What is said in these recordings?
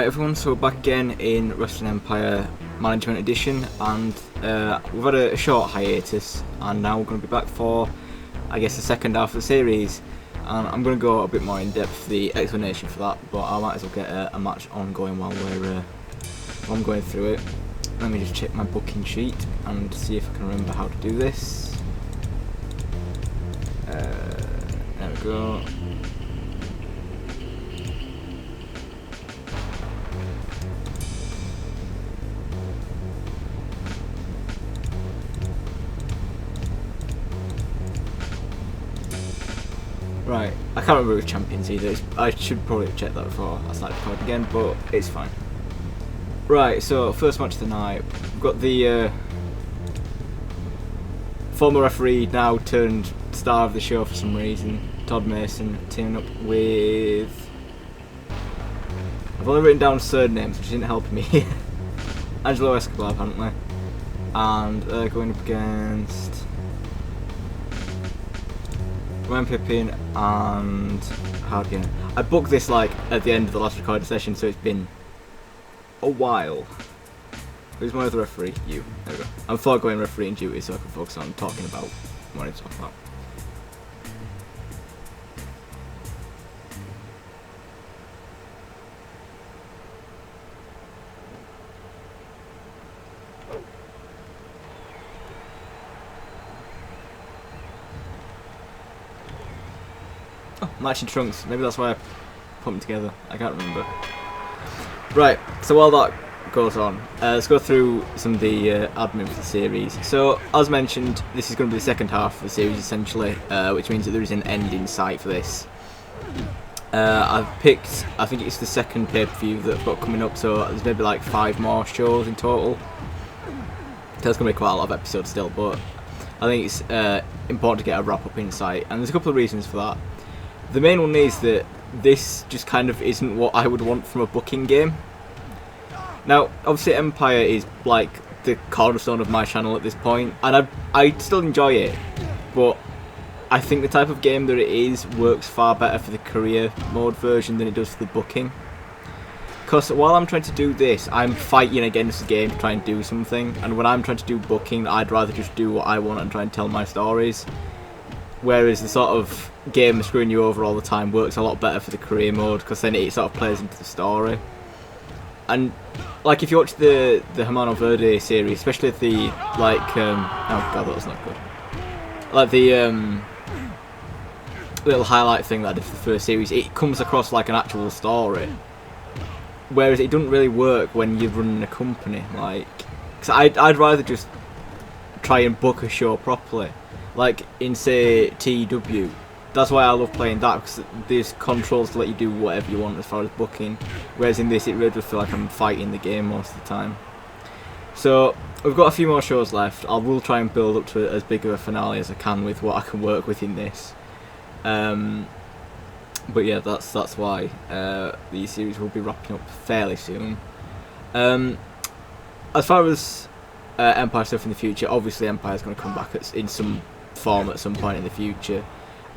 Right everyone, so we're back again in Wrestling MPire Management Edition, and we've had a short hiatus, and now we're going to be back for, I guess, the second half of the series, and I'm going to go a bit more in depth for the explanation for that, but I might as well get a match ongoing while I'm going through it. Let me just check my booking sheet and see if I can remember how to do this. There we go. Right, I can't remember which champions either. I should probably have checked that before I started recording again, but it's fine. Right, so first match of the night. We've got the former referee, now turned star of the show for some reason, Todd Mason, teaming up with... I've only written down surnames, which isn't helping me. Angelo Escobar, apparently. And they're going up against... Ryan Pippin and Hardigan. I booked this like at the end of the last recorded session, so it's been a while. Who's my other referee? You. There we go. I'm foregoing refereeing duty so I can focus on talking about what I need to talk about. Oh, matching trunks. Maybe that's why I put them together. I can't remember. Right, so while that goes on, let's go through some of the admin for the series. So, as mentioned, this is going to be the second half of the series, essentially, which means that there is an end in sight for this. I've picked, I think it's the second pay-per-view that I've got coming up, so there's maybe like 5 more shows in total. There's going to be quite a lot of episodes still, but I think it's important to get a wrap-up in sight, and there's a couple of reasons for that. The main one is that this just kind of isn't what I would want from a booking game. Now, obviously Empire is like the cornerstone of my channel at this point, and I still enjoy it, but I think the type of game that it is works far better for the career mode version than it does for the booking. Because while I'm trying to do this, I'm fighting against the game to try and do something, and when I'm trying to do booking, I'd rather just do what I want and try and tell my stories. Whereas the sort of game screwing you over all the time works a lot better for the career mode, because then it sort of plays into the story. And like if you watch the Hermano Verde series, especially the like oh god, that was not good. Like the little highlight thing that I did for the first series, it comes across like an actual story. Whereas it doesn't really work when you're running a company. Like, cause I'd rather just try and book a show properly. Like in say TW, that's why I love playing that, because there's controls to let you do whatever you want as far as booking, whereas in this it really does feel like I'm fighting the game most of the time. So we've got a few more shows left. I will try and build up to as big of a finale as I can with what I can work with in this. But yeah, that's why the series will be wrapping up fairly soon. As far as Empire stuff in the future, obviously Empire's going to come back in some form at some point in the future.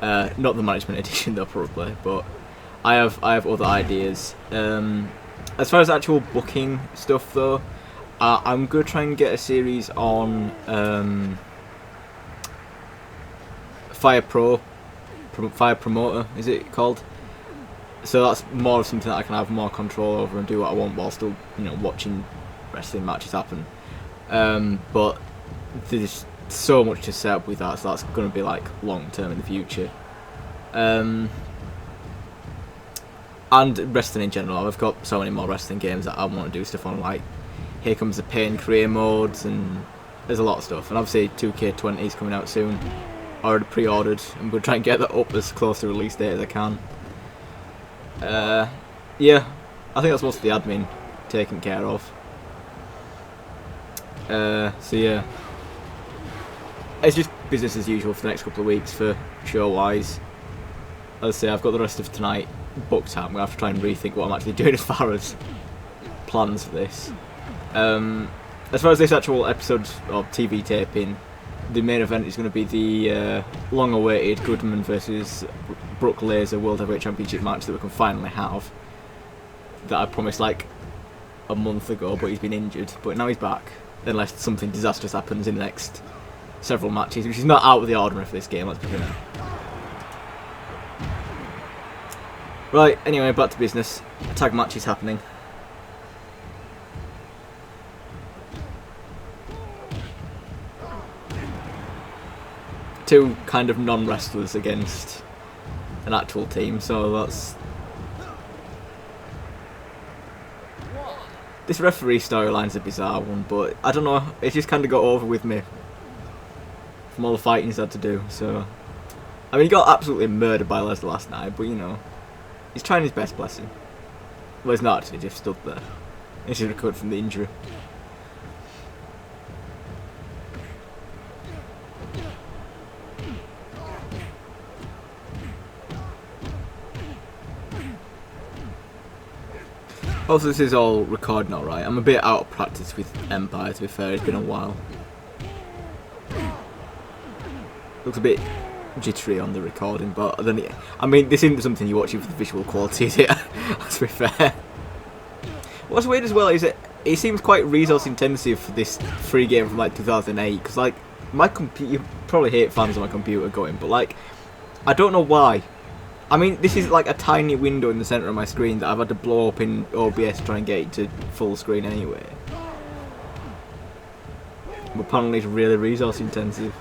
Not the management edition though, probably, but I have other ideas. As far as actual booking stuff though, I'm going to try and get a series on Fire Promoter, is it called? So that's more of something that I can have more control over and do what I want while still, watching wrestling matches happen. But there's so much to set up with that, so that's going to be like long term in the future. And wrestling in general, I've got so many more wrestling games that I want to do stuff on, like Here Comes the Pain career modes, and there's a lot of stuff. And obviously 2K20 is coming out soon. Already pre-ordered. I'm going to try and get that up as close to release date as I can. Yeah, I think that's most of the admin taken care of. So yeah, it's just business as usual for the next couple of weeks for show-wise. As I say, I've got the rest of tonight booked out. I'm going to have to try and rethink what I'm actually doing as far as plans for this. As far as this actual episode of TV taping, the main event is going to be the long-awaited Goodman versus Brook Laser World Heavyweight Championship match that we can finally have. That I promised like a month ago, but he's been injured. But now he's back, unless something disastrous happens in the next several matches, which is not out of the ordinary for this game, let's be fair. Right, anyway, back to business. A tag match is happening. Two kind of non-wrestlers against an actual team, so that's... This referee storyline's a bizarre one, but I don't know, it just kind of got over with me from all the fighting he's had to do, so... I mean, he got absolutely murdered by Lesnar last night, but you know, he's trying his best, bless him. Well, he's not actually, just stood there. He's recovered from the injury. Also, this is all recording alright. I'm a bit out of practice with Empire, to be fair, it's been a while. Looks a bit jittery on the recording, but then I mean, this isn't something you're watching for the visual quality, is it? To be fair. What's weird as well is that it seems quite resource intensive for this free game from like 2008, because like, my computer, you probably hate fans of my computer going, but like, I don't know why. I mean, this is like a tiny window in the centre of my screen that I've had to blow up in OBS to try and get it to full screen anyway. But apparently it's really resource intensive.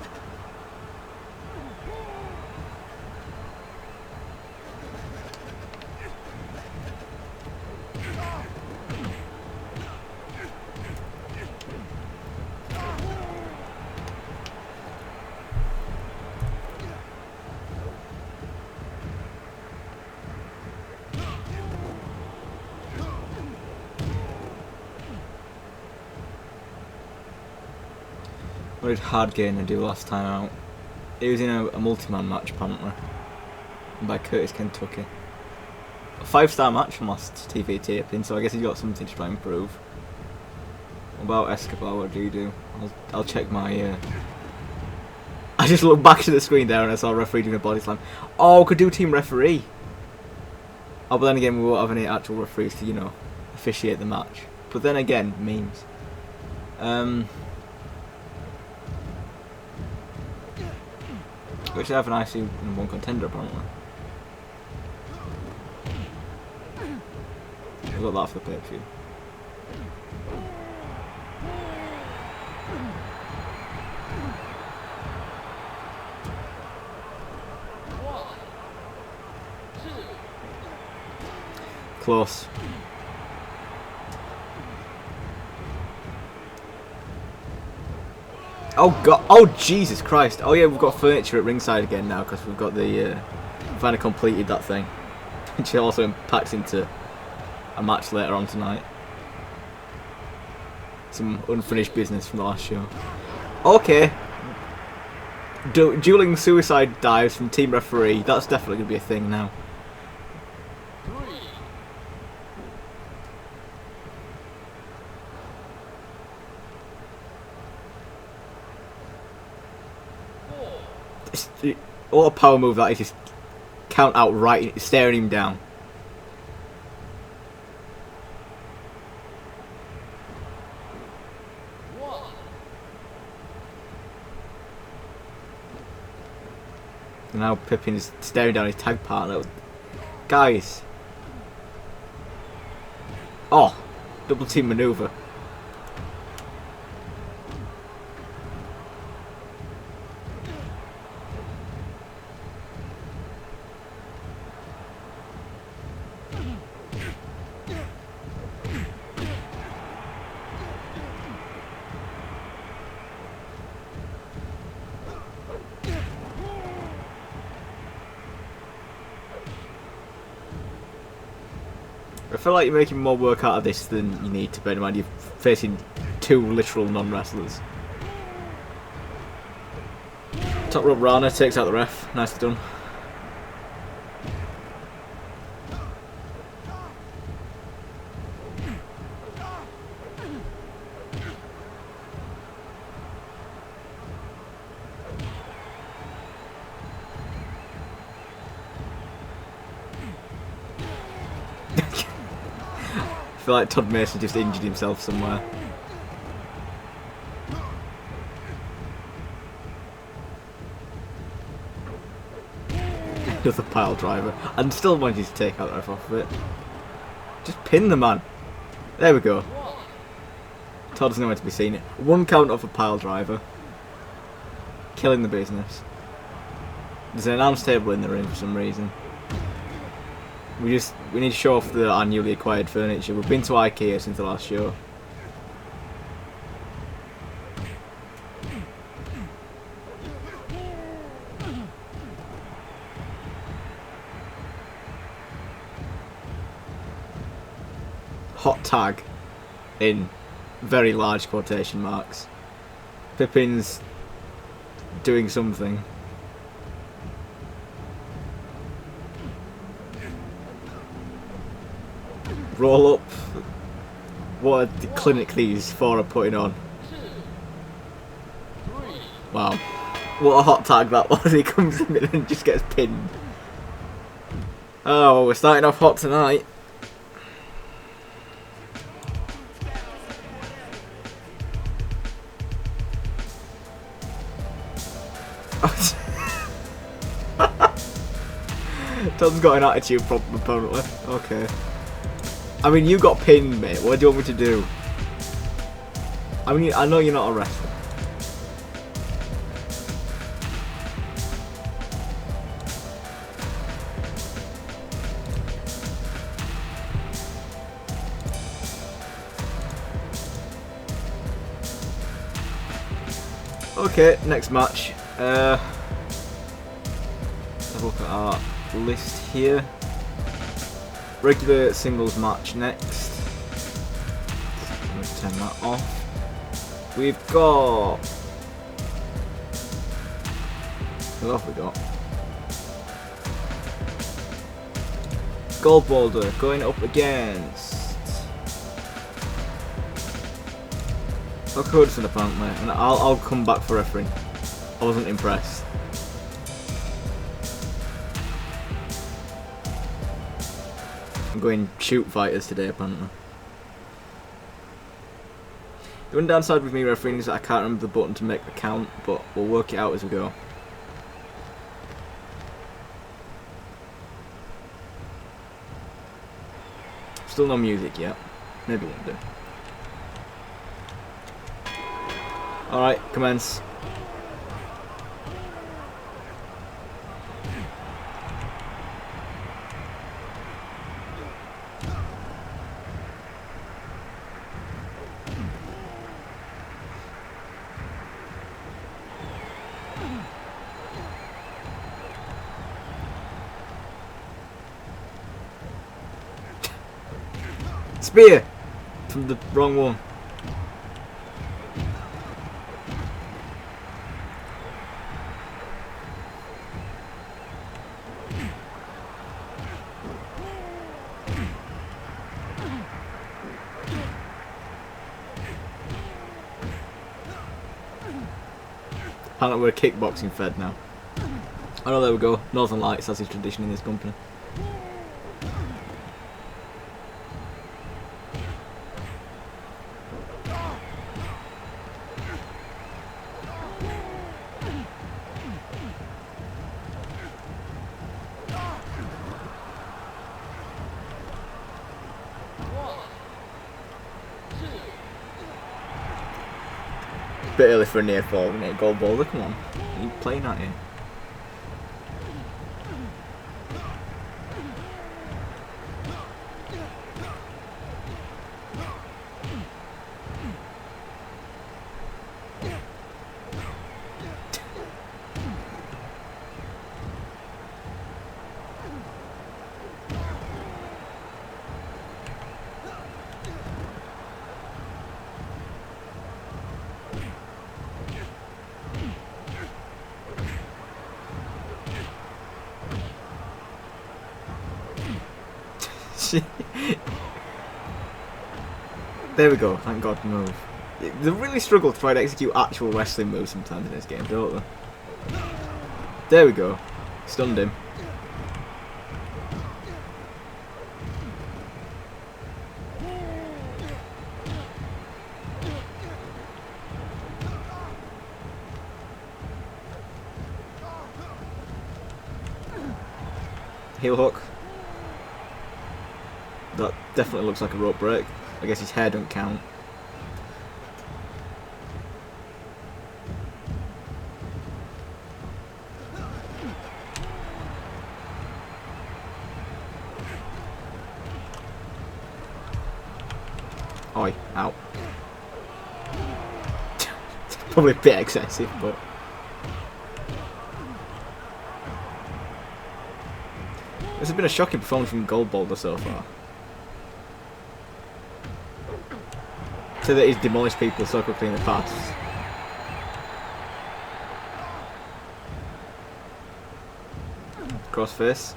What did Hardgainer do last time out? He was in a multi-man match apparently, by Curtis Kentucky. A 5-star match from last TV taping, so I guess he's got something to try and improve. What about Escobar? What do you do? I'll check my... I just looked back to the screen there and I saw a referee doing a body slam. Oh, could do team referee. Oh, but then again, we won't have any actual referees to, you know, officiate the match. But then again, memes. We should have an IC #1 contender apparently. We've got that for the pay-per-view. Close. Oh god! Oh Jesus Christ! Oh yeah, we've got furniture at ringside again now because we've got the finally completed that thing, which also impacts into a match later on tonight. Some unfinished business from the last show. Okay. Dueling suicide dives from team referee. That's definitely gonna be a thing now. What a power move that is, just count out right, staring him down. And now Pippin is staring down his tag partner. Guys. Oh, double team maneuver. I feel like you're making more work out of this than you need to, bear in mind you're facing two literal non-wrestlers. Top rope Rana takes out the ref. Nicely done. feel like Todd Mason just injured himself somewhere. Another pile driver. And still wanted to take out the ref off of it. Just pin the man. There we go. Todd's nowhere to be seen. One count off a pile driver. Killing the business. There's an announce table in the ring for some reason. We need to show off our newly acquired furniture. We've been to IKEA since the last show. Hot tag in very large quotation marks. Pippin's doing something. Roll up. What a clinic these four are putting on. Wow. What a hot tag that was. He comes in and just gets pinned. Oh, we're starting off hot tonight. Tom's got an attitude problem apparently. Okay. I mean, you got pinned, mate. What do you want me to do? I mean, I know you're not a wrestler. Okay, next match. Let's have a look at our list here. Regular singles match next. Let's turn that off. We've got... What have we got? Gold Boulder going up against... Hudson apparently, and I'll come back for refereeing. I wasn't impressed. I'm going shoot fighters today apparently. The one downside with me refereeing is that I can't remember the button to make the count, but we'll work it out as we go. Still no music yet. Maybe one day. Alright, commence. Spear! From the wrong one. Apparently we're kickboxing fed now. Oh, there we go. Northern Lights, as is tradition in this company. Bit early for a near fall, isn't it? Gold Boulder, come on. Are you playing at you? There we go, thank God move. They really struggle to try to execute actual wrestling moves sometimes in this game, don't they? There we go. Stunned him. heel hook. That definitely looks like a rope break. I guess his hair don't count. Oi, ow. Probably a bit excessive, but... This has been a shocking performance from Goldboulder so far. So that he's demolished people so quickly in the past. Crossface.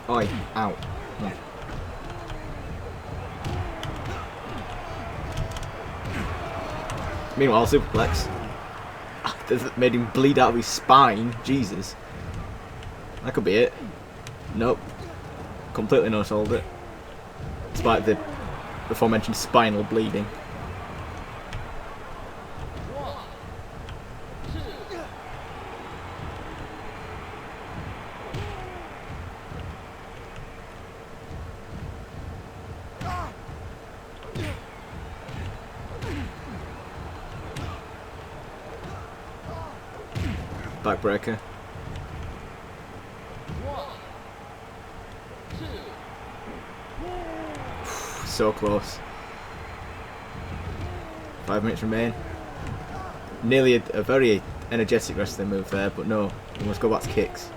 Oi, ow. Yeah. Meanwhile, superplex. That made him bleed out of his spine. Jesus. That could be it. Nope. Completely no-sold it. Despite the aforementioned spinal bleeding. Backbreaker. 1, 2. So close. 5 minutes remain. Nearly a very energetic wrestling move there, but no. We must go back to kicks.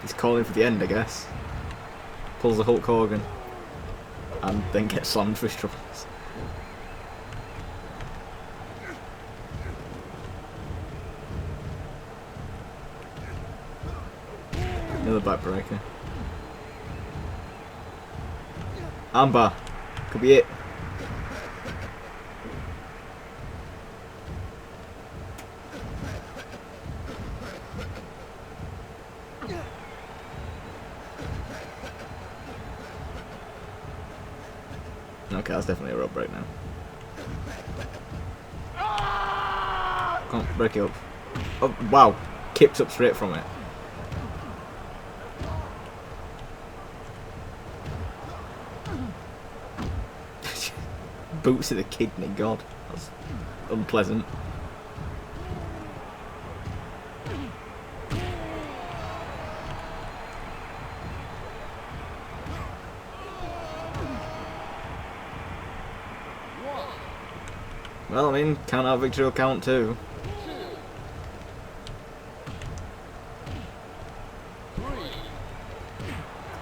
He's calling for the end, I guess. Pulls the Hulk Hogan. And then gets slammed for his troubles. Another backbreaker. Armbar. Could be it. Okay, that's definitely a rope break now. Come on, break it up. Oh, wow. Kicked up straight from it. Boots to the kidney, God. That's unpleasant. Well, I mean, count out victory will count too. 2, 3.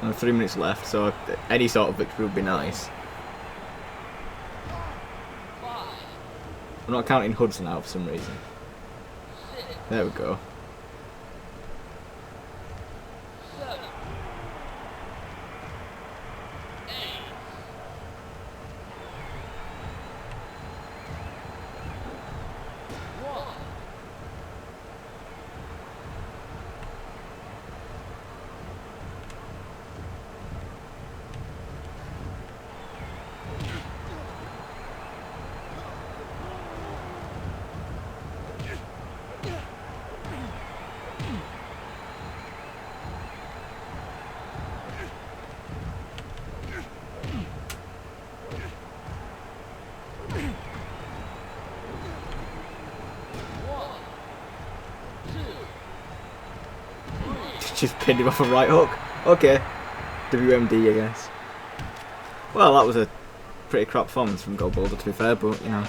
And 3 minutes left, so any sort of victory would be nice. 5, I'm not counting Hudson out for some reason. 6, There we go. 7, 8. Just pinned him off a right hook. Okay. WMD, I guess. Well, that was a pretty crap performance from Goldboulder, to be fair, but, you know.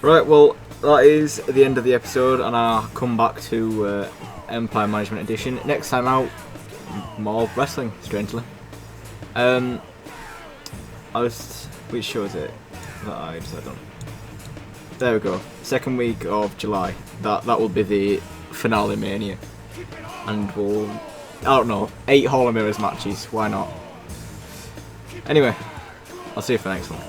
Right, well, that is the end of the episode, and I'll come back to Empire Management Edition. Next time out, more wrestling, strangely. Which show is it that I decided on? There we go. Second week of July. That will be the finale Mania. and we'll, I don't know, 8 Hall of Mirrors matches. Why not? Anyway, I'll see you for the next one.